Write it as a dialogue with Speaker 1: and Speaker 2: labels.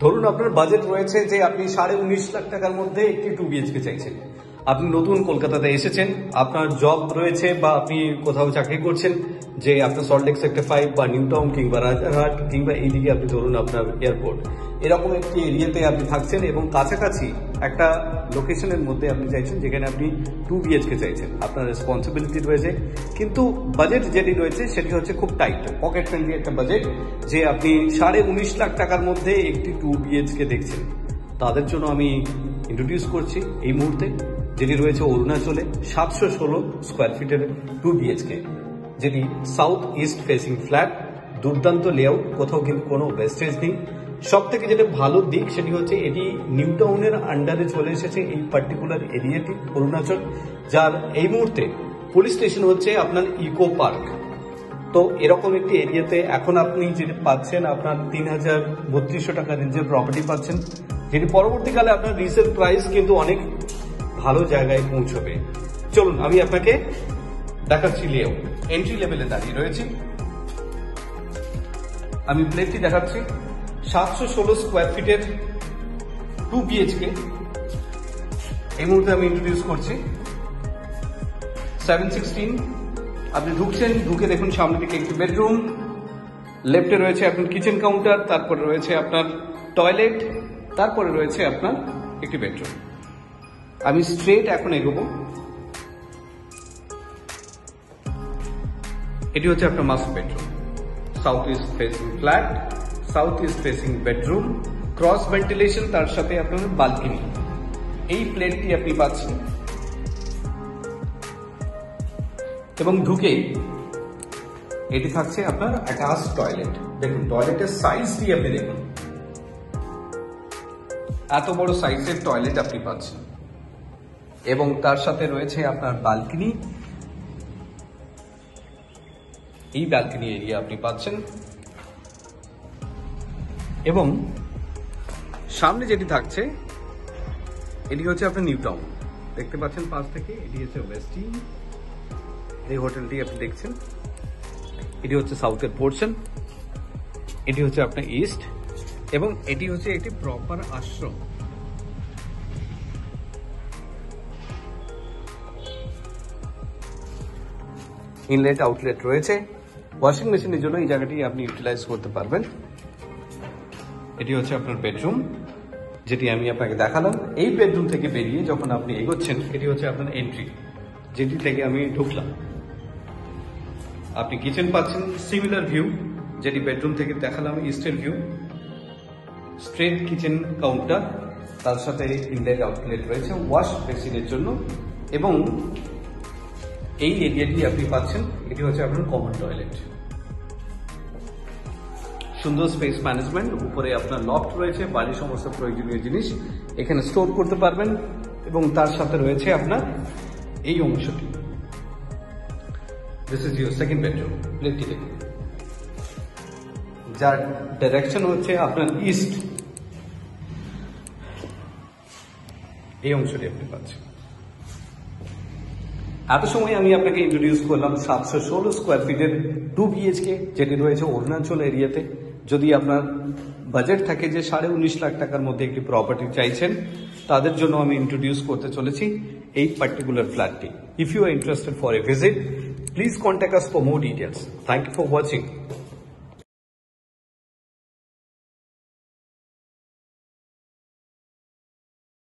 Speaker 1: ধরুন আপনার বাজেট রয়েছে যে আপনি 19.5 লাখ টাকার মধ্যে একটি 2 BHK চাইছেন। আপনি নতুন কলকাতাতে এসেছেন, আপনার জব রয়েছে বা আপনি কোথাও চাকরি করছেন, যে আপনার সল্টলেক সেক্টর 5 বা নিউ টাউন কিংবা রাজারহাট কিংবা এইদিকে আপনি ধরুন আপনার এয়ারপোর্ট, এরকম একটি এরিয়াতে আপনি থাকছেন এবং কাছাকাছি একটা লোকেশনের মধ্যে আপনি চাইছেন যেখানে আপনি 2 BHK চাইছেন। আপনার রেসপন্সিবিলিটি রয়েছে, কিন্তু বাজেট যেটি রয়েছে সেটি হচ্ছে খুব টাইট, পকেট ফ্রেন্ডলি একটা বাজেট, যে আপনি 19.5 লাখ টাকার মধ্যে একটি 2 BHK দেখছেন। তাদের জন্য আমি ইন্ট্রোডিউস করছি এই মুহূর্তে, যেটি রয়েছে অরুণাচলে 716 স্কোয়ার ফিটের 2 BHK, যেটি সাউথ ইস্ট ফেসিং ফ্ল্যাট, দুর্দান্ত লেআউট, কোথাও কিন্তু কোনো ওয়েস্টেজ নেই। সব থেকে যেটা ভালো দিক সেটি হচ্ছে এটি নিউ টাউনের আন্ডারে চলে এসেছে এই পার্টিকুলার এরিয়াটি অরুণাচল, যার এই মুহূর্তে পুলিশ স্টেশন হচ্ছে আপনার ইকো পার্ক। তো এরকম একটি এরিয়াতে এখন আপনি যেটি পাচ্ছেন আপনার 3,3200 টাকা রেঞ্জের প্রপার্টি পাচ্ছেন, যেটি পরবর্তীকালে আপনার রিসেল প্রাইস কিন্তু অনেক ভালো জায়গায় পৌঁছবে। চলুন আমি আপনাকে দেখাচ্ছি লেআউট। এন্ট্রি লেভেলে দাঁড়িয়ে রয়েছি, আমি প্লেটটি দেখাচ্ছি। 716 স্কোয়ার ফিটের 2 BHK এই মুহূর্তে আমি ইন্ট্রোডিউস করছি। 716, আপনি ঢুকছেন, ঢুকে দেখুন সামনে দিকে একটি বেডরুম, লেফটে রয়েছে আপনার কিচেন কাউন্টার, তারপরে রয়েছে আপনার টয়লেট, তারপরে রয়েছে আপনার একটি বেডরুম। আমি স্ট্রেট এখন এগোবো। এটি হচ্ছে আপনার master bedroom, south east facing flat, south east facing bedroom, cross ventilation, তার সাথে আপনার বালকনি। এই প্লেটটি আপনি পাচ্ছেন এবং ঢুকেই এটি থাকছে আপনার অ্যাটাচ টয়লেট। দেখুন টয়লেটের সাইজ দিয়ে আপনি দেখুন, এত বড় সাইজের টয়লেট আপনি পাচ্ছেন এবং তার সাথে রয়েছে আপনার বালকনি। এই ব্যালকনি এরিয়া আপনি পাচ্ছেন এবং সামনে যেটি থাকছে এটি হচ্ছে আপনার নিউ টাউন, দেখতে পাচ্ছেন পাশ থেকে। এটি হচ্ছে ওয়েস্টিন, এই হোটেলটি আপনি দেখছেন। এটি হচ্ছে সাউথের পোর্শন, এটি হচ্ছে আপনার ইস্ট এবং এটি হচ্ছে একটি প্রপার আশ্রম। ইনলেট আউটলেট রয়েছে, ওয়াশিং মেশিনের জন্য এই জায়গাটি আপনি ইউটিলাইজ করতে পারবেন। এটি হচ্ছে আপনার বেডরুম, যেটি আমি আপনাকে দেখালাম। এই বেডরুম থেকে বেরিয়ে যখন আপনি এগোচ্ছেন, এটি হচ্ছে আপনার এন্ট্রি, যেটি থেকে আমি ঢুকলাম। আপনি কিচেন পাচ্ছেন, সিমিলার ভিউ যেটি বেডরুম থেকে দেখালাম, ইস্টের ভিউ, স্ট্রেট কিচেন কাউন্টার, তার সাথে ইনলেট আউটলেট রয়েছে ওয়াশ বেসিনের জন্য এবং এই এরিয়াটি আপনি পাচ্ছেন। এটি হচ্ছে আপনার কমন টয়লেট, সুন্দর স্পেস ম্যানেজমেন্ট, উপরে আপনার লফট রয়েছে, বাড়ির সমস্ত প্রয়োজনীয় জিনিস এখানে স্টোর করতে পারবেন এবং তার সাথে রয়েছে আপনার এই অংশটি। This is your second bedroom. প্লেটটি দেখুন, যার ডাইরেকশন হচ্ছে আপনার ইস্ট, এই অংশটি আপনি পাচ্ছেন। এত সময় আমি আপনাকে ইন্ট্রোডিউস করলাম 716 স্কোয়ার ফিটের 2 BHK, যেটি রয়েছে অরুণাচল এরিয়াতে। যদি আপনার বাজেট থাকে যে 19.5 লাখ টাকার মধ্যে একটি প্রপার্টি চাইছেন, তাদের জন্য আমি ইন্ট্রোডিউস করতে চলেছি এই পার্টিকুলার ফ্ল্যাটটি। If you are interested for a visit, please contact us for more details. Thank you for watching.